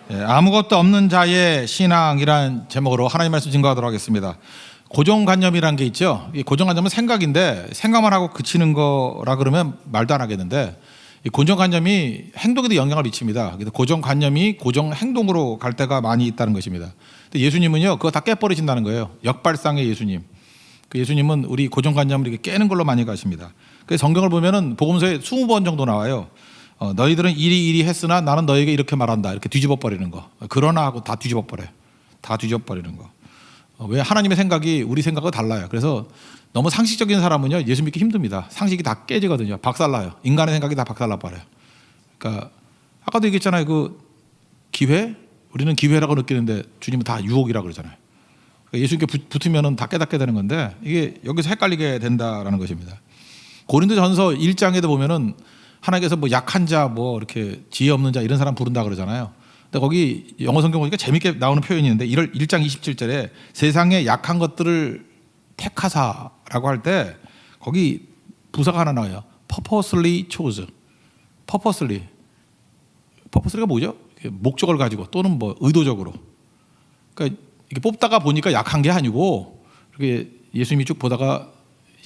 아무것도 없는 자의 신앙이란 제목으로 하나님 말씀 증거하도록 하겠습니다. 고정관념이란 게 있죠. 이 고정관념은 생각인데 생각만 하고 그치는 거라 그러면 말도 안 하겠는데, 이 고정관념이 행동에도 영향을 미칩니다. 그래서 고정관념이 고정행동으로 갈 때가 많이 있다는 것입니다. 근데 예수님은요, 그거 다 깨버리신다는 거예요. 역발상의 예수님. 그 예수님은 우리 고정관념을 이렇게 깨는 걸로 많이 가십니다. 그래서 성경을 보면은 복음서에 20번 정도 나와요. 너희들은 이리 했으나 나는 너에게 이렇게 말한다. 이렇게 뒤집어 버리는 거. 그러나 하고 다 뒤집어 버려요. 다 뒤집어 버리는 거. 왜? 하나님의 생각이 우리 생각과 달라요. 그래서 너무 상식적인 사람은요, 예수 믿기 힘듭니다. 상식이 다 깨지거든요. 박살나요. 인간의 생각이 다 박살나 버려요. 그러니까 아까도 얘기했잖아요. 그 기회? 우리는 기회라고 느끼는데 주님은 다 유혹이라고 그러잖아요. 그러니까 예수님께 붙으면은 다 깨닫게 되는 건데, 이게 여기서 헷갈리게 된다라는 것입니다. 고린도전서 1장에도 보면은 하나님께서 뭐 약한 자, 뭐 이렇게 지혜 없는 자 이런 사람 부른다 그러잖아요. 근데 거기 영어 성경 보니까 재밌게 나오는 표현이 있는데, 1장 27절에 세상의 약한 것들을 택하사라고 할 때 거기 부사가 하나 나와요. purposely chose. purposely가 뭐죠? 목적을 가지고 또는 뭐 의도적으로. 그러니까 이렇게 뽑다가 보니까 약한 게 아니고, 이렇게 예수님이 쭉 보다가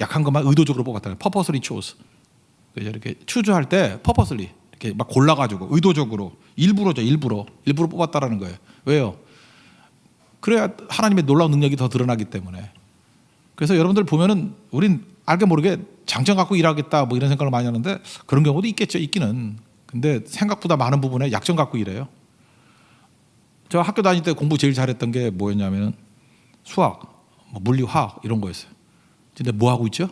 약한 것만 의도적으로 뽑았다. purposely chose. 이렇게 추주할 때 purposely 이렇게 막 골라가지고 의도적으로 일부러죠. 일부러 뽑았다라는 거예요. 왜요? 그래야 하나님의 놀라운 능력이 더 드러나기 때문에. 그래서 여러분들 보면은 우린 알게 모르게 장점 갖고 일하겠다 뭐 이런 생각을 많이 하는데, 그런 경우도 있겠죠. 있기는. 근데 생각보다 많은 부분에 약점 갖고 일해요. 저 학교 다닐 때 공부 제일 잘했던 게 뭐였냐면 수학, 뭐 물리, 화학 이런 거였어요. 근데 뭐 하고 있죠?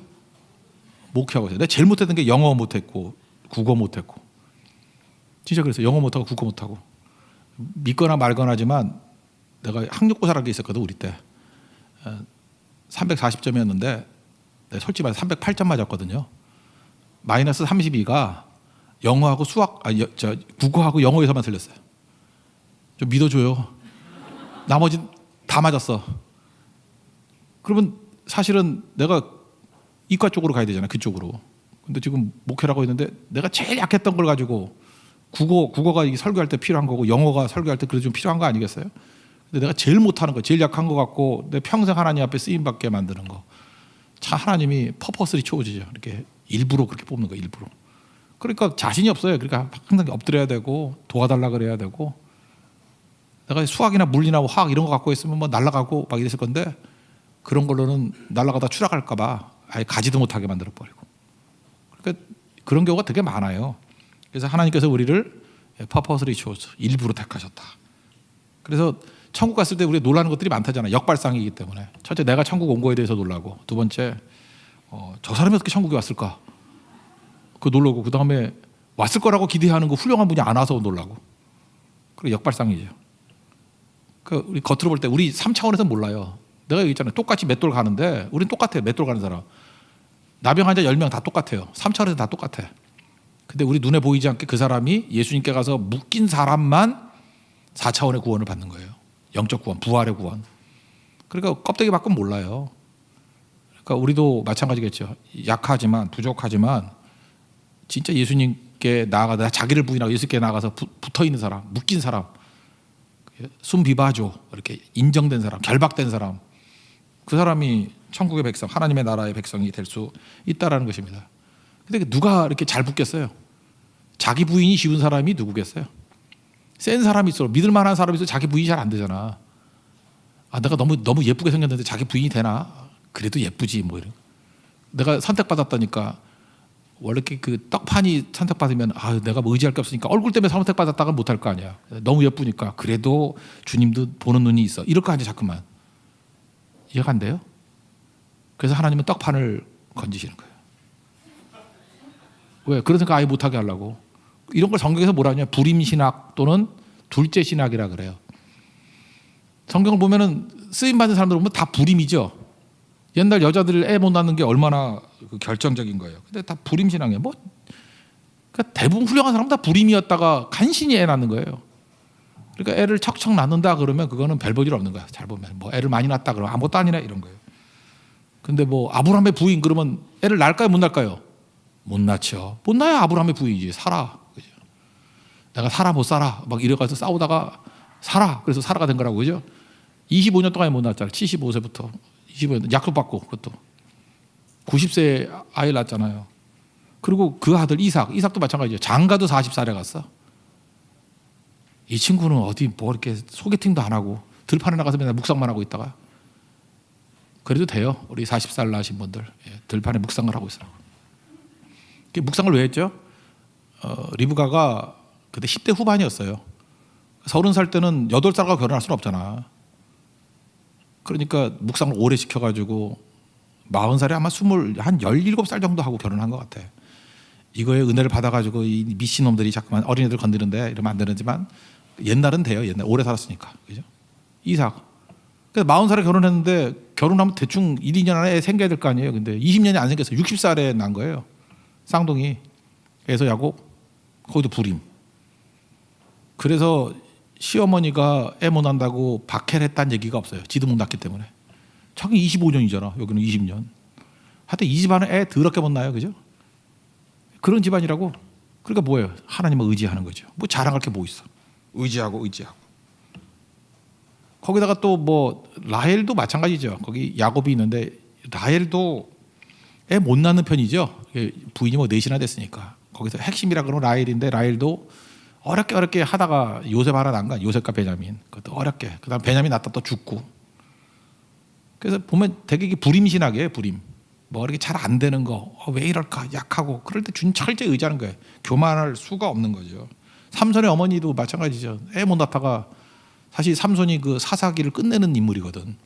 목회하고 있어요. 내가 제일 못했던 게 영어 못했고 국어 못했고, 진짜 그랬어요. 영어 못하고 국어 못하고. 믿거나 말거나 하지만 내가 학력고사라는 게 있었거든. 우리 때 340점이었는데 내가 솔직히 말해서 308점 맞았거든요. 마이너스 32가 영어하고 수학, 국어하고 영어에서만 틀렸어요. 좀 믿어줘요. 나머지 다 맞았어. 그러면 사실은 내가 이과 쪽으로 가야 되잖아, 그쪽으로. 근데 지금 목회라고 했는데 내가 제일 약했던 걸 가지고, 국어가 설교할 때 필요한 거고 영어가 설교할 때 그래도 좀 필요한 거 아니겠어요? 근데 내가 제일 못하는 거, 제일 약한 거 갖고 내 평생 하나님 앞에 쓰임 받게 만드는 거. 참 하나님이 퍼포스리 초지죠. 이렇게 일부러 그렇게 뽑는 거, 일부러. 그러니까 자신이 없어요. 그러니까 항상 엎드려야 되고 도와달라 그래야 되고. 내가 수학이나 물리나 화학 이런 거 갖고 있으면 뭐 날아가고 막 이랬을 건데, 그런 걸로는 날아가다 추락할까 봐 아예 가지도 못하게 만들어 버리고. 그러니까 그런 경우가 되게 많아요. 그래서 하나님께서 우리를 purposely chose, 일부러 택하셨다. 그래서 천국 갔을 때 우리 놀라는 것들이 많다잖아요. 역발상이기 때문에. 첫째, 내가 천국 온 거에 대해서 놀라고, 두 번째, 저 사람이 어떻게 천국에 왔을까? 그거 놀라고, 그 다음에 왔을 거라고 기대하는 거 훌륭한 분이 안 와서 놀라고. 그리고 역발상이죠. 그 우리 겉으로 볼 때 우리 3차원에서 몰라요. 내가 얘기했잖아요. 똑같이 맷돌 가는데 우린 똑같아요. 맷돌 가는 사람. 나병 환자 10명 다 똑같아요. 3차원에서 다 똑같아. 근데 우리 눈에 보이지 않게 그 사람이 예수님께 가서 묶인 사람만 4차원의 구원을 받는 거예요. 영적 구원, 부활의 구원. 그러니까 껍데기 밖은 몰라요. 그러니까 우리도 마찬가지겠죠. 약하지만, 부족하지만 진짜 예수님께 나아가다 자기를 부인하고 예수님께 나아가서 붙어있는 사람, 묶인 사람, 숨비바죠, 이렇게 인정된 사람, 결박된 사람, 그 사람이 천국의 백성, 하나님의 나라의 백성이 될 수 있다라는 것입니다. 근데 누가 이렇게 잘 붙겠어요? 자기 부인이 쉬운 사람이 누구겠어요? 센 사람이 있어, 믿을 만한 사람이 있어 자기 부인이 잘 안 되잖아. 내가 너무 예쁘게 생겼는데 자기 부인이 되나? 그래도 예쁘지 뭐 이런. 내가 선택받았다니까, 원래 그 떡판이 선택받으면 내가 뭐 의지할 게 없으니까 얼굴 때문에 선택받았다가 못할 거 아니야. 너무 예쁘니까 그래도 주님도 보는 눈이 있어. 이럴 거 아니야 자꾸만. 이해가 안 돼요? 그래서 하나님은 떡판을 건지시는 거예요. 왜? 그런 생각 아예 못하게 하려고. 이런 걸 성경에서 뭐라 하냐? 불임신학 또는 둘째 신학이라 그래요. 성경을 보면은 쓰임받는 사람들 보면 다 불임이죠. 옛날 여자들 애 못 낳는 게 얼마나 결정적인 거예요. 근데 다 불임신앙이에요. 그러니까 대부분 훌륭한 사람은 다 불임이었다가 간신히 애 낳는 거예요. 그러니까 애를 척척 낳는다 그러면 그거는 별 볼 일 없는 거야. 잘 보면 뭐 애를 많이 낳았다 그러면 아무것도 아니네 이런 거예요. 근데 뭐 아브라함의 부인 그러면 애를 낳을까요, 못 낳을까요? 못 낳죠. 못 낳아야 아브라함의 부인이지. 살아. 그죠? 내가 살아 못 살아 막 이래가지고 싸우다가 사라. 그래서 사라가 된 거라고, 그죠? 25년 동안에 못 낳았잖아요. 75세부터 25년 약속받고, 그것도 90세에 아이를 낳았잖아요. 그리고 그 아들 이삭도 마찬가지예요. 장가도 40살에 갔어. 이 친구는 어디 뭐 이렇게 소개팅도 안 하고 들판에 나가서 맨날 묵상만 하고 있다가, 그래도 돼요. 우리 40살 나신 분들, 들판에 묵상을 하고 있으라고. 묵상을 왜 했죠? 리브가가 그때 10대 후반이었어요. 30살 때는 8살과 결혼할 수는 없잖아. 그러니까 묵상을 오래 시켜가지고 40살에 아마 17살 정도 하고 결혼한 것 같아. 이거에 은혜를 받아가지고 이 미친놈들이 자꾸만 어린애들 건드는데 이러면 안 되는지만, 옛날은 돼요. 옛날 오래 살았으니까. 그죠? 이삭. 그래서 40살에 결혼했는데, 결혼하면 대충 1, 2년 안에 애 생겨야 될 거 아니에요. 근데 20년이 안 생겼어요. 60살에 난 거예요. 쌍둥이. 그래서 야곱, 거기도 불임. 그래서 시어머니가 애 못 낳는다고 박해를 했다는 얘기가 없어요. 지도 못 낳기 때문에. 자기 25년이잖아. 여기는 20년. 하여튼 이 집안은 애 더럽게 못 낳아요. 그죠? 그런 집안이라고. 그러니까 뭐예요? 하나님을 의지하는 거죠. 뭐 자랑할 게 뭐 있어. 의지하고. 거기다가 또 뭐 라헬도 마찬가지죠. 거기 야곱이 있는데 라헬도 애 못 낳는 편이죠. 부인이 뭐 넷이나 됐으니까. 거기서 핵심이라 그러면 라헬인데, 라헬도 어렵게 하다가 요셉 하나 난 거야. 요셉과 베냐민. 그것도 어렵게. 그다음 베냐민 낳다 또 죽고. 그래서 보면 되게 이게 불임 신학이에요. 불임. 뭐 이렇게 잘 안 되는 거, 왜 이럴까, 약하고. 그럴 때 주님 철저히 의지하는 거예요. 교만할 수가 없는 거죠. 삼손의 어머니도 마찬가지죠. 애 못 낳다가, 사실 삼손이 그 사사기를 끝내는 인물이거든.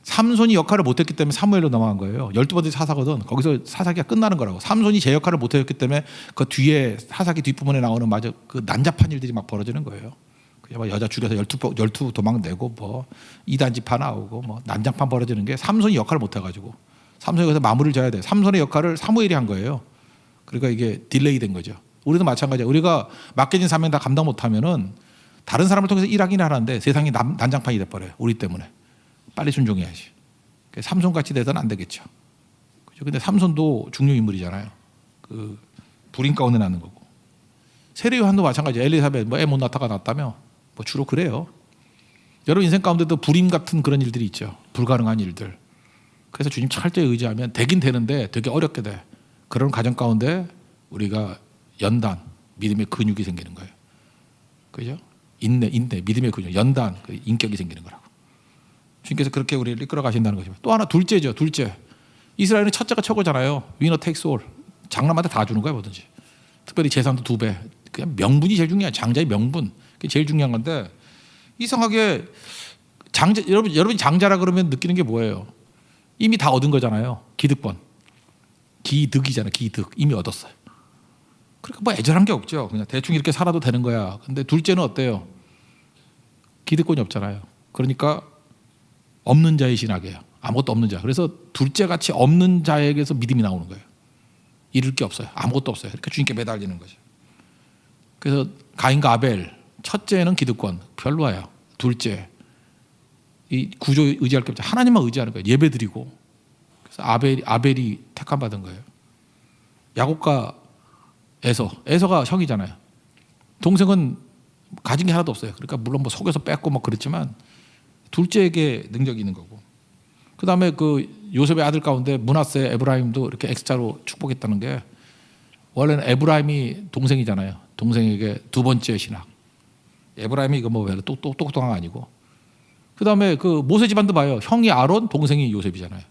삼손이 역할을 못했기 때문에 사무엘로 넘어간 거예요. 12번째 사사거든. 거기서 사사기가 끝나는 거라고. 삼손이 제 역할을 못했기 때문에 그 뒤에 사사기 뒷부분에 나오는 마저 그 난잡한 일들이 막 벌어지는 거예요. 그냥 여자 죽여서 12 도망 내고, 뭐 이단지파 나오고, 뭐 난장판 벌어지는 게 삼손이 역할을 못해가지고, 삼손이 거기서 마무리를 져야 돼. 삼손의 역할을 사무엘이 한 거예요. 그러니까 이게 딜레이 된 거죠. 우리도 마찬가지야. 우리가 맡겨진 사명 다 감당 못하면은 다른 사람을 통해서 일하긴 하는데 세상이 난장판이 돼버려요. 우리 때문에. 빨리 순종해야지. 삼손같이 돼서는 안 되겠죠. 그죠? 근데 삼손도 중요 인물이잖아요. 그 불임 가운데 낳는 거고. 세례 요한도 마찬가지예요. 엘리사벳 뭐 애 못 낳다가 낳았다며. 뭐 주로 그래요. 여러분 인생 가운데도 불임 같은 그런 일들이 있죠. 불가능한 일들. 그래서 주님 철저히 의지하면 되긴 되는데 되게 어렵게 돼. 그런 가정 가운데 우리가 연단, 믿음의 근육이 생기는 거예요. 그죠? 인내, 믿음의 근육, 연단, 인격이 생기는 거라고. 주님께서 그렇게 우리를 이끌어 가신다는 거죠. 또 하나 둘째죠. 둘째. 이스라엘은 첫째가 최고잖아요. 위너 테이크스 올. 장남한테 다 주는 거야, 뭐든지. 특별히 재산도 2배. 그냥 명분이 제일 중요해요. 장자의 명분. 그게 제일 중요한 건데, 이상하게 여러분이 장자라 그러면 느끼는 게 뭐예요? 이미 다 얻은 거잖아요. 기득권. 기득이잖아요. 기득. 이미 얻었어요. 그러니까 뭐 애절한 게 없죠. 그냥 대충 이렇게 살아도 되는 거야. 근데 둘째는 어때요? 기득권이 없잖아요. 그러니까 없는 자의 신학이에요. 아무것도 없는 자. 그래서 둘째 같이 없는 자에게서 믿음이 나오는 거예요. 잃을 게 없어요. 아무것도 없어요. 그러니까 주님께 매달리는 거죠. 그래서 가인과 아벨, 첫째는 기득권, 별로예요. 둘째, 이 구조 의지할 게 없죠. 하나님만 의지하는 거예요. 예배드리고. 그래서 아벨이 택함 받은 거예요. 야곱과 에서가 형이잖아요. 동생은 가진 게 하나도 없어요. 그러니까 물론 뭐 속여서 뺏고 막 그랬지만 둘째에게 능력이 있는 거고. 그 다음에 그 요셉의 아들 가운데 므낫세, 에브라임도 이렇게 X자로 축복했다는 게, 원래는 에브라임이 동생이잖아요. 동생에게 두 번째 신학. 에브라임이 이거 뭐 똑똑한 거 아니고. 그 다음에 그 모세 집안도 봐요. 형이 아론, 동생이 요셉이잖아요.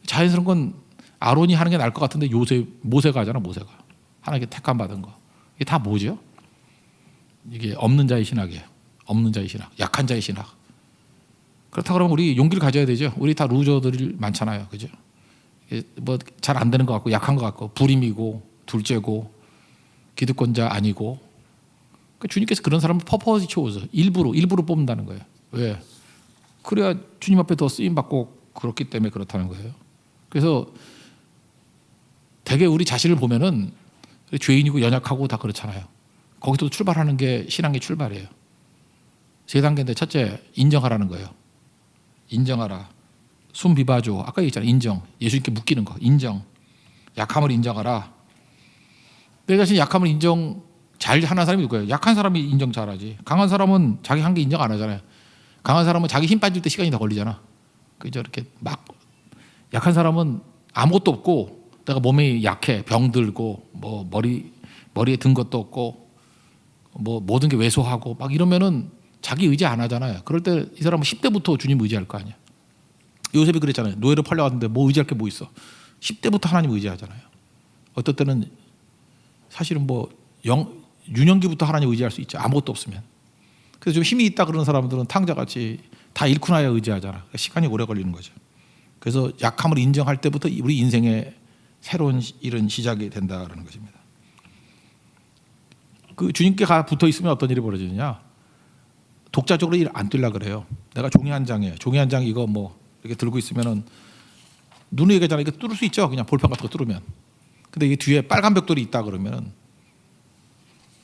자연스러운 건 아론이 하는 게 나을 것 같은데 모세가 하잖아. 모세가 하나님께 택함 받은 거. 이게 다 뭐죠? 이게 없는 자의 신학이에요. 없는 자의 신학, 약한 자의 신학. 그렇다 그러면 우리 용기를 가져야 되죠. 우리 다 루저들이 많잖아요. 그죠? 뭐 잘 안 되는 것 같고, 약한 것 같고, 불임이고, 둘째고, 기득권자 아니고. 그러니까 주님께서 그런 사람을 퍼포즈 채워서 일부러 뽑는다는 거예요. 왜? 그래야 주님 앞에 더 쓰임 받고 그렇기 때문에 그렇다는 거예요. 그래서 되게 우리 자신을 보면은 죄인이고 연약하고 다 그렇잖아요. 거기서 출발하는 게 신앙의 출발이에요. 3단계인데 첫째, 인정하라는 거예요. 인정하라. 숨 비바죠. 아까 얘기했잖아요. 인정. 예수님께 묶이는 거. 인정. 약함을 인정하라. 내 자신 약함을 잘 하는 사람이 누구예요? 약한 사람이 인정 잘하지. 강한 사람은 자기 한계 인정 안 하잖아요. 강한 사람은 자기 힘 빠질 때 시간이 더 걸리잖아. 그죠? 이렇게 막 약한 사람은 아무것도 없고 내가 몸이 약해, 병들고 뭐 머리에 든 것도 없고 뭐 모든 게 왜소하고 막 이러면은 자기 의지 안 하잖아요. 그럴 때 이 사람은 10대부터 주님 의지할 거 아니야. 요셉이 그랬잖아요. 노예로 팔려갔는데 뭐 의지할 게 뭐 있어. 10대부터 하나님 의지하잖아요. 어떨 때는 사실은 뭐 유년기부터 하나님 의지할 수 있죠. 아무것도 없으면. 그래서 좀 힘이 있다 그러는 사람들은 탕자같이 다 잃고 나야 의지하잖아. 그러니까 시간이 오래 걸리는 거죠. 그래서 약함을 인정할 때부터 우리 인생의 새로운 일은 시작이 된다는 것입니다. 그 주님께 붙어 있으면 어떤 일이 벌어지느냐? 독자적으로 일 안 뛸라 그래요. 내가 종이 한 장이에요. 종이 한 장 이거 뭐 이렇게 들고 있으면은 눈에 얘기하잖아. 이거 뚫을 수 있죠. 그냥 볼펜 같은 거 뚫으면. 근데 이게 뒤에 빨간 벽돌이 있다 그러면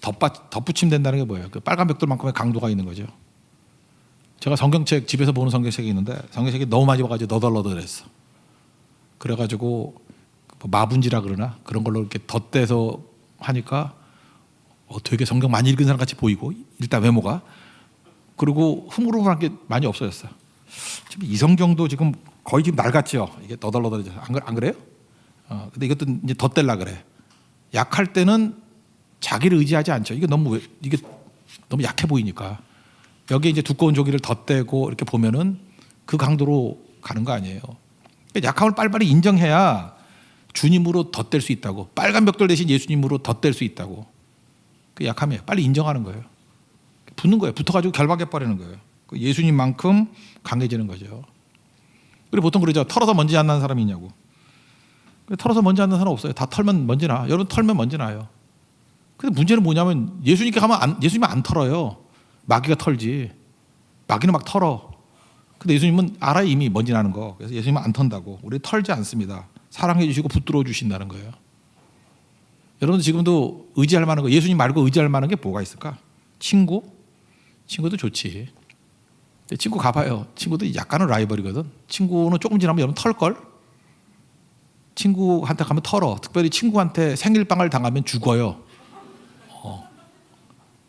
덧붙임 된다는 게 뭐예요? 그 빨간 벽돌만큼의 강도가 있는 거죠. 제가 성경책 집에서 보는 성경책이 있는데 성경책이 너무 많이 봐가지고 너덜너덜했어. 그래가지고 뭐 마분지라 그러나 그런 걸로 이렇게 덧대서 하니까 되게 성경 많이 읽은 사람 같이 보이고 일단 외모가 그리고 흐물흐물한 게 많이 없어졌어. 지금 이 성경도 지금 거의 지금 낡았죠. 이게 너덜너덜해져. 안 그래요? 근데 이것도 이제 덧댈라 그래. 약할 때는 자기를 의지하지 않죠. 이게 너무 약해 보이니까 여기에 이제 두꺼운 조기를 덧대고 이렇게 보면은 그 강도로 가는 거 아니에요. 약함을 빨리빨리 인정해야 주님으로 덧댈 수 있다고. 빨간 벽돌 대신 예수님으로 덧댈 수 있다고. 그 약함이에요. 빨리 인정하는 거예요. 붙는 거예요. 붙어가지고 결박해 버리는 거예요. 예수님만큼 강해지는 거죠. 그리고 보통 그러죠. 털어서 먼지 안 나는 사람이 있냐고. 털어서 먼지 안 나는 사람 없어요. 다 털면 먼지 나. 여러분 털면 먼지 나요. 근데 문제는 뭐냐면 예수님께 가면 예수님은 안 털어요. 마귀가 털지. 마귀는 막 털어. 근데 예수님은 알아요. 이미 먼지 나는 거. 그래서 예수님은 안 턴다고. 우리 털지 않습니다. 사랑해 주시고 붙들어 주신다는 거예요. 여러분 지금도 의지할 만한 거 예수님 말고 의지할 만한 게 뭐가 있을까? 친구? 친구도 좋지. 근데 친구 가봐요. 친구도 약간은 라이벌이거든. 친구는 조금 지나면 여러분 털걸? 친구한테 가면 털어. 특별히 친구한테 생일빵을 당하면 죽어요.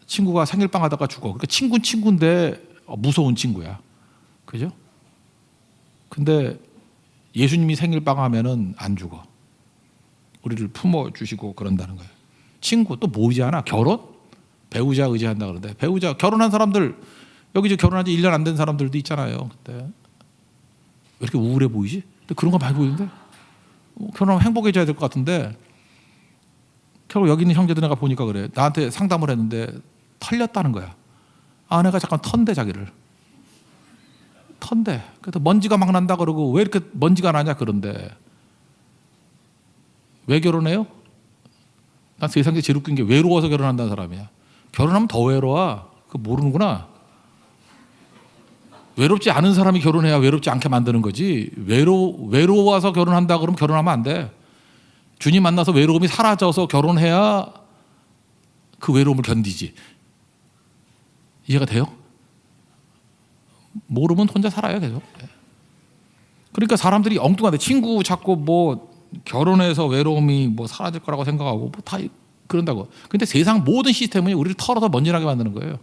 친구가 생일빵 하다가 죽어. 그러니까 친구는 친구인데 무서운 친구야. 그죠? 근데 예수님이 생일빵 하면은 안 죽어. 우리를 품어주시고 그런다는 거예요. 친구 또 뭐 의지하나? 결혼? 배우자 의지한다 그러는데 배우자 결혼한 사람들 여기 저 결혼한 지 1년 안 된 사람들도 있잖아요. 그때 왜 이렇게 우울해 보이지? 근데 그런 거 많이 보이는데 결혼하면 행복해져야 될 것 같은데 결국 여기 있는 형제들 내가 보니까 그래. 나한테 상담을 했는데 털렸다는 거야. 아내가 잠깐 턴대 자기를. 턴대. 그래서 먼지가 막 난다 그러고 왜 이렇게 먼지가 나냐 그런데 왜 결혼해요? 난 세상에 제일 웃긴 게 외로워서 결혼한다는 사람이야. 결혼하면 더 외로워. 그거 모르는구나. 외롭지 않은 사람이 결혼해야 외롭지 않게 만드는 거지. 외로워서 결혼한다 그러면 결혼하면 안 돼. 주님 만나서 외로움이 사라져서 결혼해야 그 외로움을 견디지. 이해가 돼요? 모르면 혼자 살아요 계속. 그러니까 사람들이 엉뚱하대. 친구 찾고 뭐 결혼해서 외로움이 뭐 사라질 거라고 생각하고 뭐 다 그런다고. 근데 세상 모든 시스템은 우리를 털어서 먼지나게 만드는 거예요.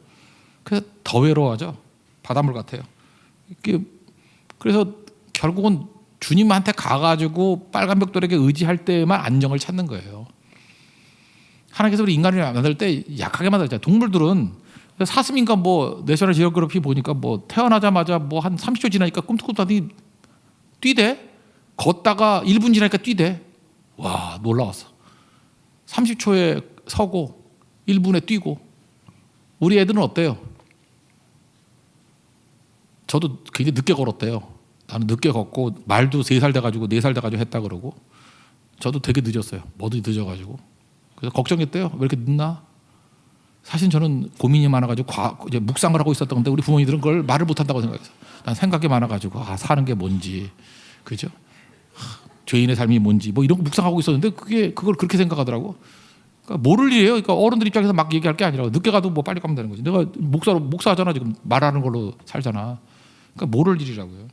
그래서 더 외로워하죠. 바닷물 같아요. 그래서 결국은 주님한테 가가지고 빨간 벽돌에게 의지할 때만 안정을 찾는 거예요. 하나님께서 우리 인간을 만들 때 약하게 만들잖아요. 동물들은 사슴인가 뭐 내셔널 지오그래피 보니까 뭐 태어나자마자 뭐 한 30초 지나니까 꿈틀꿈틀하더니 뛰대. 걷다가 1분 지나니까 뛰대. 와 놀라웠어. 30초에 서고 1분에 뛰고. 우리 애들은 어때요? 저도 굉장히 늦게 걸었대요. 나는 늦게 걷고 말도 3살 돼가지고 4살 돼가지고 했다 그러고 저도 되게 늦었어요. 뭐든지 늦어가지고. 그래서 걱정했대요. 왜 이렇게 늦나? 사실 저는 고민이 많아가지고 이제 묵상을 하고 있었던 건데 우리 부모님들은 그걸 말을 못한다고 생각했어. 난 생각이 많아가지고 사는 게 뭔지, 그죠? 죄인의 삶이 뭔지 뭐 이런 거 묵상하고 있었는데 그걸 그렇게 생각하더라고. 그러니까 모를 일이에요. 그러니까 어른들 입장에서 막 얘기할 게 아니라 늦게 가도 뭐 빨리 가면 되는 거지. 내가 목사하잖아 지금 말하는 걸로 살잖아. 그러니까 모를 일이라고요.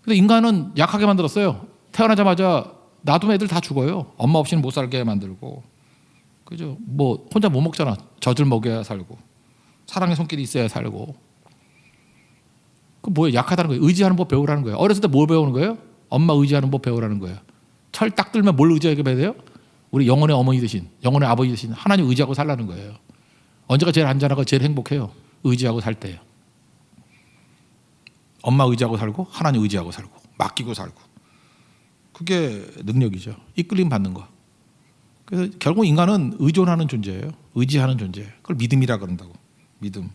근데 인간은 약하게 만들었어요. 태어나자마자 놔두면 애들 다 죽어요. 엄마 없이는 못 살게 만들고. 그죠? 뭐 혼자 못 먹잖아. 젖을 먹여야 살고 사랑의 손길이 있어야 살고. 그 뭐예요? 약하다는 거예요. 의지하는 법 배우라는 거예요. 어렸을 때 뭘 배우는 거예요? 엄마 의지하는 법 배우라는 거예요. 철 딱 들면 뭘 의지하게 돼요? 우리 영혼의 어머니 되신, 영혼의 아버지 되신 하나님 의지하고 살라는 거예요. 언제가 제일 안전하고 제일 행복해요? 의지하고 살 때예요. 엄마 의지하고 살고 하나님 의지하고 살고 맡기고 살고. 그게 능력이죠. 이끌림 받는 거. 그래서 결국 인간은 의존하는 존재예요. 의지하는 존재예요. 그걸 믿음이라 그런다고. 믿음.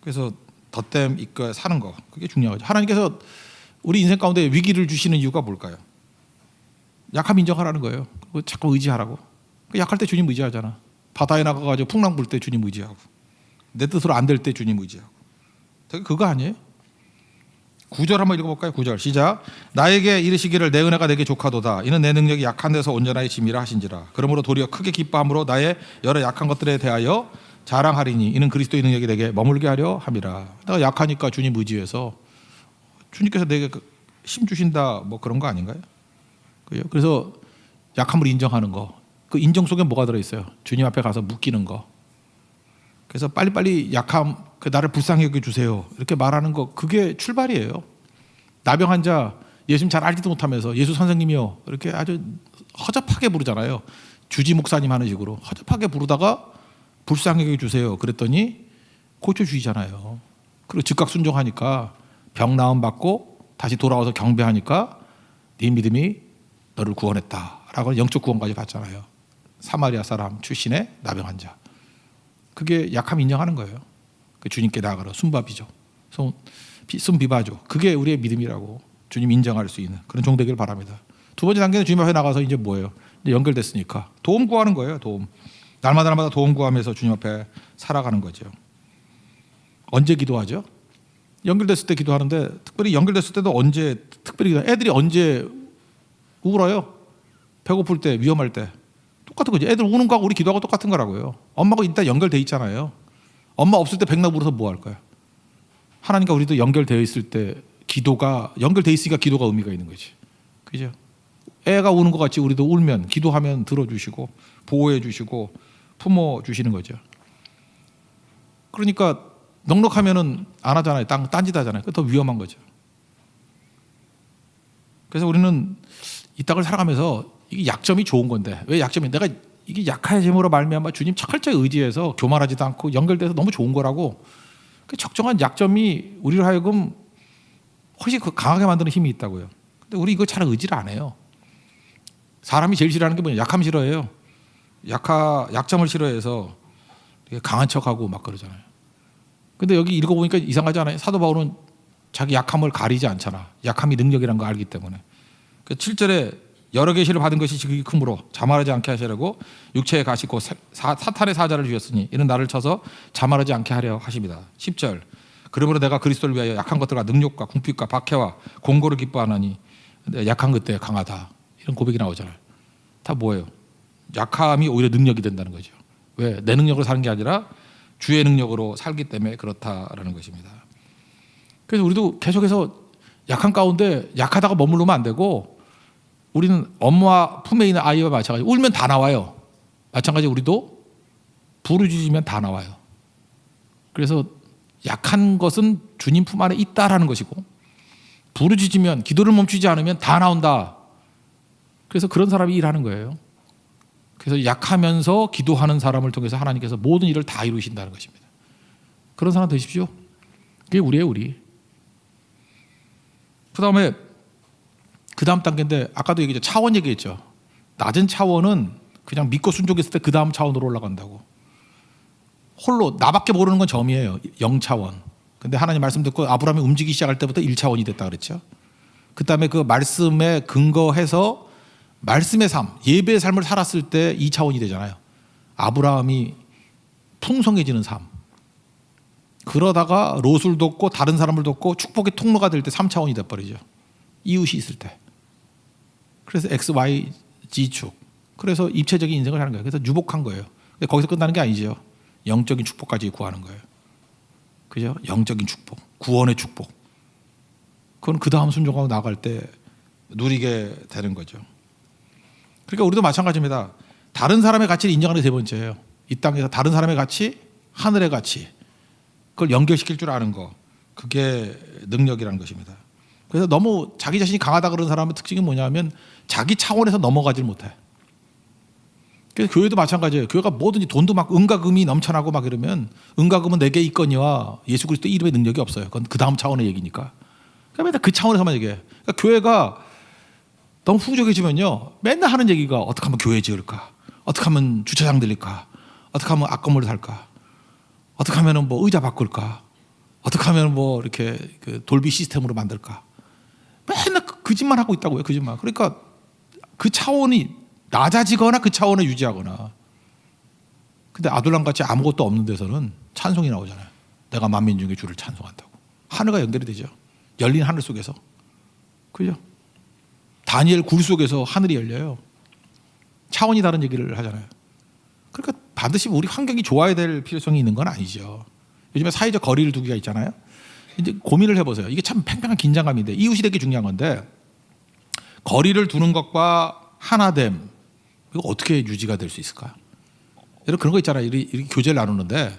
그래서 덧댐 이끌어 사는 거. 그게 중요하죠. 하나님께서 우리 인생 가운데 위기를 주시는 이유가 뭘까요? 약함 인정하라는 거예요. 그리고 자꾸 의지하라고. 약할 때 주님 의지하잖아. 바다에 나가가지고 풍랑 불 때 주님 의지하고, 내 뜻으로 안 될 때 주님 의지하고. 되게 그거 아니에요? 9절 한번 읽어볼까요? 9절 시작. 나에게 이르시기를 내 은혜가 내게 족하도다. 이는 내 능력이 약한 데서 온전하게 짐이라 하신지라. 그러므로 도리어 크게 기뻐함으로 나의 여러 약한 것들에 대하여 자랑하리니 이는 그리스도의 능력이 내게 머물게 하려 함이라. 내가 약하니까 주님 의지해서 주님께서 내게 힘 주신다 뭐 그런 거 아닌가요? 그래서 약함을 인정하는 거. 그 인정 속에 뭐가 들어있어요? 주님 앞에 가서 묶이는 거. 그래서 빨리빨리 약함, 나를 불쌍히 여겨주세요 이렇게 말하는 거. 그게 출발이에요. 나병 환자 예수님 잘 알지도 못하면서 예수 선생님이요 이렇게 아주 허접하게 부르잖아요. 주지 목사님 하는 식으로 허접하게 부르다가 불쌍히 여겨주세요 그랬더니 고쳐주시잖아요. 그리고 즉각 순종하니까 병 나음 받고 다시 돌아와서 경배하니까 네 믿음이 너를 구원했다라고 영적 구원까지 받잖아요. 사마리아 사람 출신의 나병 환자. 그게 약함 인정하는 거예요. 그 주님께 나아가라. 순바비죠. 순비바죠. 그게 우리의 믿음이라고 주님 인정할 수 있는 그런 종 되기를 바랍니다. 두 번째 단계는 주님 앞에 나가서 이제 뭐예요? 이제 연결됐으니까 도움 구하는 거예요. 도움. 날마다 도움 구하면서 주님 앞에 살아가는 거죠. 언제 기도하죠? 연결됐을 때 기도하는데 특별히 연결됐을 때도 언제 특별히 기도해요? 애들이 언제 울어요? 배고플 때, 위험할 때. 똑같은 거지. 애들 우는 거하고 우리 기도하고 똑같은 거라고요. 엄마가 일단 연결돼 있잖아요. 엄마 없을 때 백날 울어서 뭐 할 거야? 하나님과 우리도 연결되어 있을 때 기도가 연결돼 있으니까 기도가 의미가 있는 거지. 그죠? 애가 우는 것 같이 우리도 울면 기도하면 들어주시고 보호해 주시고 품어 주시는 거죠. 그러니까 넉넉하면은 안 하잖아요. 딴짓 하잖아요. 그게 더 위험한 거죠. 그래서 우리는 이 땅을 살아가면서 이게 약점이 좋은 건데 왜 약점이? 내가 이게 약해짐으로 말미암아 주님 철저히 의지해서 교만하지도 않고 연결돼서 너무 좋은 거라고. 그 적정한 약점이 우리를 하여금 훨씬 강하게 만드는 힘이 있다고요. 근데 우리 이거 잘 의지를 안 해요. 사람이 제일 싫어하는 게 뭐냐? 약함 싫어해요. 약점을 싫어해서 강한 척하고 막 그러잖아요. 근데 여기 읽어보니까 이상하지 않아요? 사도 바울은 자기 약함을 가리지 않잖아. 약함이 능력이라는 걸 알기 때문에. 7절에 여러 계시를 받은 것이 지극히 크므로 자만하지 않게 하시려고 육체에 가시고 사탄의 사자를 주셨으니 이는 나를 쳐서 자만하지 않게 하려 하십니다. 10절 그러므로 내가 그리스도를 위하여 약한 것들과 능력과 궁핍과 박해와 공고를 기뻐하나니 약한 그때 강하다. 이런 고백이 나오잖아요. 다 뭐예요? 약함이 오히려 능력이 된다는 거죠. 왜? 내 능력으로 사는 게 아니라 주의 능력으로 살기 때문에 그렇다라는 것입니다. 그래서 우리도 계속해서 약한 가운데 약하다가 머무르면 안 되고 우리는 엄마 품에 있는 아이와 마찬가지. 울면 다 나와요. 마찬가지 우리도 부르짖으면 다 나와요. 그래서 약한 것은 주님 품 안에 있다라는 것이고 부르짖으면 기도를 멈추지 않으면 다 나온다. 그래서 그런 사람이 일하는 거예요. 그래서 약하면서 기도하는 사람을 통해서 하나님께서 모든 일을 다 이루신다는 것입니다. 그런 사람 되십시오. 그게 우리예요, 우리. 그다음에 그 다음 단계인데 아까도 얘기했죠. 차원 얘기했죠. 낮은 차원은 그냥 믿고 순종했을 때 그 다음 차원으로 올라간다고. 홀로 나밖에 모르는 건 점이에요. 0차원. 근데 하나님 말씀 듣고 아브라함이 움직이기 시작할 때부터 1차원이 됐다 그랬죠. 그 다음에 그 말씀에 근거해서 말씀의 삶, 예배의 삶을 살았을 때 2차원이 되잖아요. 아브라함이 풍성해지는 삶. 그러다가 롯을 돕고 다른 사람을 돕고 축복의 통로가 될 때 3차원이 돼버리죠. 이웃이 있을 때. 그래서 X, Y, G축. 그래서 입체적인 인생을 하는 거예요. 그래서 유복한 거예요. 근데 거기서 끝나는 게 아니죠. 영적인 축복까지 구하는 거예요. 그죠? 영적인 축복, 구원의 축복. 그건 그 다음 순종하고 나갈 때 누리게 되는 거죠. 그러니까 우리도 마찬가지입니다. 다른 사람의 가치를 인정하는 게 세 번째예요. 이 땅에서 다른 사람의 가치, 하늘의 가치, 그걸 연결시킬 줄 아는 거, 그게 능력이라는 것입니다. 그래서 너무 자기 자신이 강하다 그러는 사람의 특징이 뭐냐면 자기 차원에서 넘어가질 못해. 그래서 교회도 마찬가지예요. 교회가 뭐든지 돈도 막 은과금이 넘쳐나고 막 이러면 은과금은 내게 있거니와 예수 그리스도 이름의 능력이 없어요. 그건 그 다음 차원의 얘기니까. 그러니까 맨날 그 차원에서만 얘기해. 그러니까 교회가 너무 풍족해지면요, 맨날 하는 얘기가 어떻게 하면 교회 지을까, 어떻게 하면 주차장 들릴까, 어떻게 하면 앞건물을 살까, 어떻게 하면 뭐 의자 바꿀까, 어떻게 하면 뭐 이렇게 그 돌비 시스템으로 만들까. 맨날 그 짓만 하고 있다고요. 그 짓만. 그러니까 그 차원이 낮아지거나 그 차원을 유지하거나. 근데 아둘람 같이 아무것도 없는 데서는 찬송이 나오잖아요. 내가 만민 중에 주를 찬송한다고. 하늘과 연결이 되죠. 열린 하늘 속에서. 그죠? 다니엘 굴 속에서 하늘이 열려요. 차원이 다른 얘기를 하잖아요. 그러니까 반드시 우리 환경이 좋아야 될 필요성이 있는 건 아니죠. 요즘에 사회적 거리를 두기가 있잖아요. 이제 고민을 해보세요. 이게 참 팽팽한 긴장감인데, 이웃이 되게 중요한 건데, 거리를 두는 것과 하나됨, 이거 어떻게 유지가 될 수 있을까? 여러분 그런 거 있잖아요. 이렇게 교제를 나누는데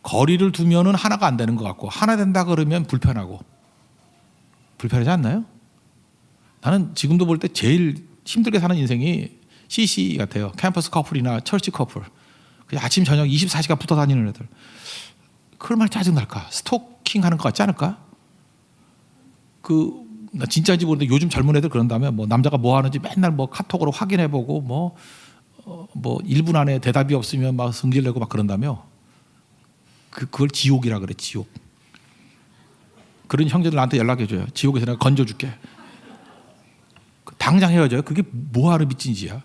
거리를 두면은 하나가 안 되는 것 같고, 하나 된다 그러면 불편하고. 불편하지 않나요? 나는 지금도 볼 때 제일 힘들게 사는 인생이 CC 같아요. 캠퍼스 커플이나 철치 커플. 그냥 아침 저녁 24시간 붙어 다니는 애들. 그걸 말 짜증날까? 스토킹 하는 것 같지 않을까? 나 진짜인지 모르는데 요즘 젊은 애들 그런다면 뭐 남자가 뭐 하는지 맨날 뭐 카톡으로 확인해보고 뭐 1분 안에 대답이 없으면 막 성질내고 막 그런다며. 그걸 지옥이라 그래. 지옥. 그런 형제들 나한테 연락해줘요. 지옥에서 내가 건져줄게. 당장 헤어져요. 그게 뭐하는 미친 짓이야.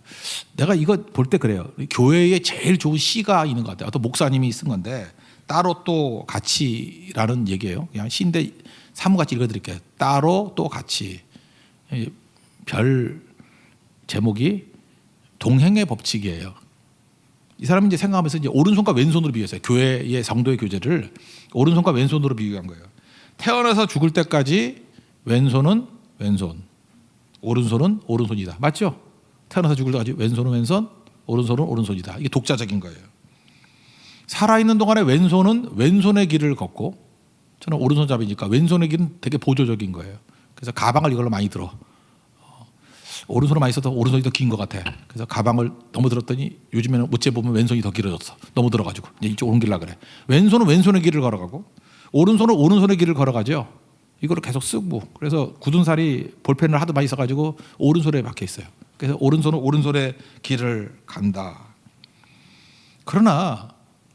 내가 이거 볼 때 그래요. 교회에 제일 좋은 시가 있는 것 같아요. 어떤 목사님이 쓴 건데, 따로 또 같이라는 얘기예요. 그냥 시인데 사무같이 읽어드릴게요. 따로 또 같이. 별 제목이 동행의 법칙이에요. 이 사람이 이제 생각하면서 이제 오른손과 왼손으로 비교했어요. 교회의 성도의 교제를 오른손과 왼손으로 비교한 거예요. 태어나서 죽을 때까지 왼손은 왼손, 오른손은 오른손이다. 맞죠? 태어나서 죽을 때까지 왼손은 왼손, 오른손은 오른손이다. 이게 독자적인 거예요. 살아있는 동안에 왼손은 왼손의 길을 걷고, 저는 오른손잡이니까 왼손의 길은 되게 보조적인 거예요. 그래서 가방을 이걸로 많이 들어. 오른손을 많이 써도 오른손이 더 긴 것 같아. 그래서 가방을 너무 들었더니 요즘에는 어째 보면 왼손이 더 길어졌어. 너무 들어가지고 이제 이쪽 옮기려 그래. 왼손은 왼손의 길을 걸어가고, 오른손은 오른손의 길을 걸어가죠. 이거를 계속 쓰고, 그래서 굳은 살이 볼펜을 하도 많이 써가지고 오른손에 박혀 있어요. 그래서 오른손은 오른손의 길을 간다. 그러나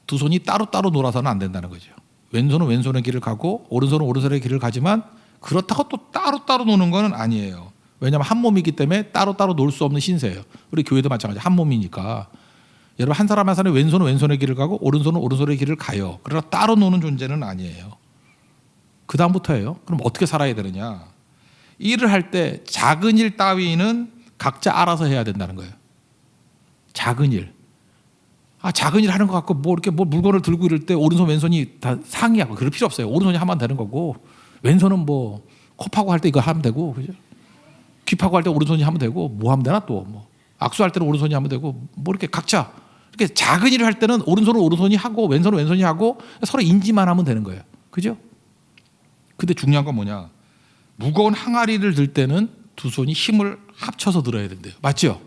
두 손이 따로따로 놀아서는 안 된다는 거죠. 왼손은 왼손의 길을 가고 오른손은 오른손의 길을 가지만 그렇다고 또 따로따로 노는 건 아니에요. 왜냐하면 한 몸이기 때문에 따로따로 놀 수 없는 신세예요. 우리 교회도 마찬가지, 한 몸이니까. 여러분 한 사람 한 사람이 왼손은 왼손의 길을 가고 오른손은 오른손의 길을 가요. 그러나 따로 노는 존재는 아니에요. 그 다음부터예요. 그럼 어떻게 살아야 되느냐? 일을 할 때 작은 일 따위는 각자 알아서 해야 된다는 거예요. 작은 일. 작은 일 하는 것 같고 뭐 이렇게 뭐 물건을 들고 이럴 때 오른손 왼손이 다 상의하고 그럴 필요 없어요. 오른손이 하면 되는 거고, 왼손은 뭐 코 파고 할 때 이거 하면 되고, 그죠? 귀 파고 할 때 오른손이 하면 되고, 뭐 하면 되나 또 뭐 악수할 때는 오른손이 하면 되고, 뭐 이렇게 각자 이렇게 작은 일을 할 때는 오른손은 오른손이 하고 왼손은 왼손이 하고 서로 인지만 하면 되는 거예요. 그죠? 근데 중요한 건 뭐냐? 무거운 항아리를 들 때는 두 손이 힘을 합쳐서 들어야 된대요. 맞죠?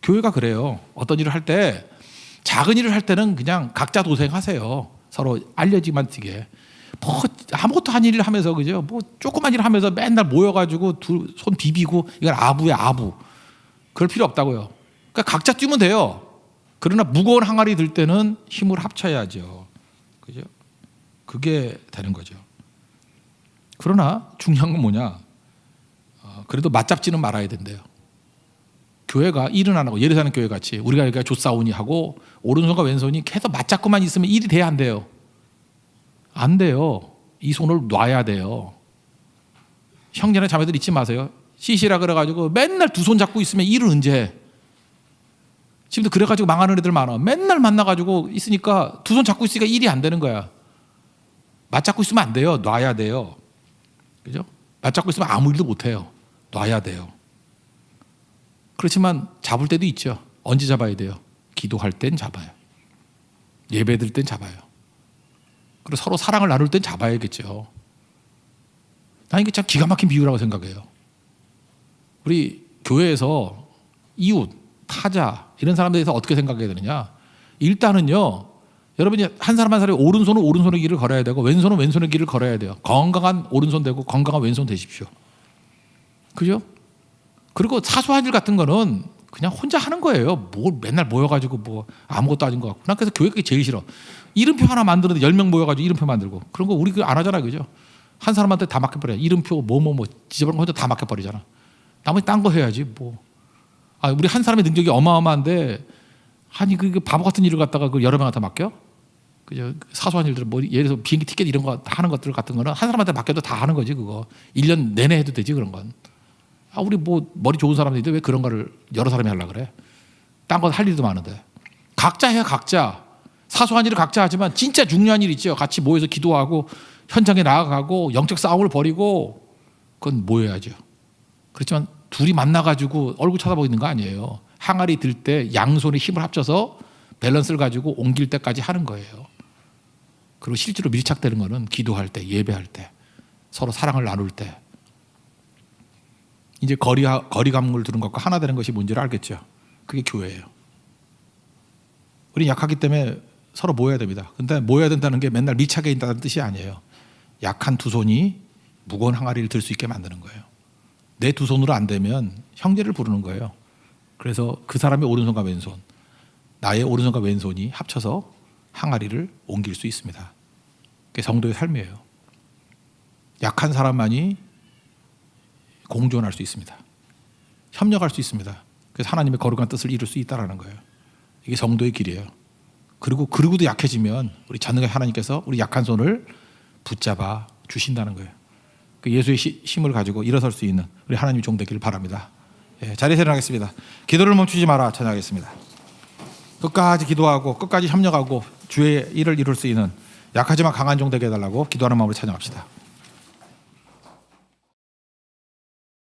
교회가 그래요. 어떤 일을 할 때 작은 일을 할 때는 그냥 각자 도생하세요. 서로 알려지만 튀게. 뭐 아무것도 아닌 일을 하면서, 그죠? 뭐 조그만 일을 하면서 맨날 모여가지고 두 손 비비고, 이건 아부야 아부. 그럴 필요 없다고요. 그러니까 각자 뛰면 돼요. 그러나 무거운 항아리 들 때는 힘을 합쳐야죠. 그죠? 그게 되는 거죠. 그러나 중요한 건 뭐냐? 그래도 맞잡지는 말아야 된대요. 교회가 일은 안 하고, 예루살렘 교회 같이 우리가 여기가 조싸우니 하고 오른손과 왼손이 계속 맞잡고만 있으면 일이 돼야 안 돼요. 안 돼요. 이 손을 놔야 돼요. 형제나 자매들 잊지 마세요. 시시라 그래가지고 맨날 두 손 잡고 있으면 일을 언제 해? 지금도 그래가지고 망하는 애들 많아. 맨날 만나가지고 있으니까 두 손 잡고 있으니까 일이 안 되는 거야. 맞잡고 있으면 안 돼요. 놔야 돼요. 그죠? 맞잡고 있으면 아무 일도 못 해요. 놔야 돼요. 그렇지만 잡을 때도 있죠. 언제 잡아야 돼요? 기도할 땐 잡아요. 예배 드릴 땐 잡아요. 그리고 서로 사랑을 나눌 땐 잡아야겠죠. 난 이게 참 기가 막힌 비유라고 생각해요. 우리 교회에서 이웃, 타자 이런 사람들에 대해서 어떻게 생각해야 되느냐? 일단은요, 여러분이 한 사람 한 사람이 오른손은 오른손의 길을 걸어야 되고 왼손은 왼손의 길을 걸어야 돼요. 건강한 오른손 되고 건강한 왼손 되십시오. 그죠? 그리고 사소한 일 같은 거는 그냥 혼자 하는 거예요. 뭘 맨날 모여가지고 뭐 아무것도 아닌 것 같고. 난 그래서 교회 그게 제일 싫어. 이름표 하나 만드는데 10명 모여가지고 이름표 만들고 그런 거 우리 안 하잖아요, 그죠? 한 사람한테 다 맡겨버려. 이름표 뭐 지저분한 거 혼자 다 맡겨버리잖아. 나머지 딴 거 해야지 뭐. 우리 한 사람의 능력이 어마어마한데 아니 그 바보 같은 일을 갖다가 그 여러 명한테 맡겨? 그죠? 사소한 일들 뭐 예를 들어서 비행기 티켓 이런 거 하는 것들 같은 거는 한 사람한테 맡겨도 다 하는 거지 그거. 1년 내내 해도 되지 그런 건. 우리 뭐 머리 좋은 사람들인데 왜 그런 거를 여러 사람이 하려고 그래? 딴 건 할 일도 많은데. 각자 해야 각자. 사소한 일을 각자 하지만 진짜 중요한 일 있죠. 같이 모여서 기도하고 현장에 나아가고 영적 싸움을 벌이고 그건 모여야죠. 그렇지만 둘이 만나가지고 얼굴 쳐다보고 있는 거 아니에요. 항아리 들 때 양손의 힘을 합쳐서 밸런스를 가지고 옮길 때까지 하는 거예요. 그리고 실제로 밀착되는 거는 기도할 때, 예배할 때, 서로 사랑을 나눌 때. 이제 거리감을 두는 것과 하나 되는 것이 뭔지를 알겠죠. 그게 교회예요. 우리 약하기 때문에 서로 모여야 됩니다. 근데 모여야 된다는 게 맨날 밀착해 있다는 뜻이 아니에요. 약한 두 손이 무거운 항아리를 들 수 있게 만드는 거예요. 내 두 손으로 안 되면 형제를 부르는 거예요. 그래서 그 사람의 오른손과 왼손, 나의 오른손과 왼손이 합쳐서 항아리를 옮길 수 있습니다. 그게 성도의 삶이에요. 약한 사람만이 공존할 수 있습니다. 협력할 수 있습니다. 그래서 하나님의 거룩한 뜻을 이룰 수 있다는 거예요. 이게 성도의 길이에요. 그리고도 약해지면 우리 전능의 하나님께서 우리 약한 손을 붙잡아 주신다는 거예요. 그 예수의 힘을 가지고 일어설 수 있는 우리 하나님의 종 되기를 바랍니다. 자리에서 일어나겠습니다. 기도를 멈추지 마라 찬양하겠습니다. 끝까지 기도하고 끝까지 협력하고 주의 일을 이룰 수 있는 약하지만 강한 종 되게 해달라고 기도하는 마음으로 찬양합시다.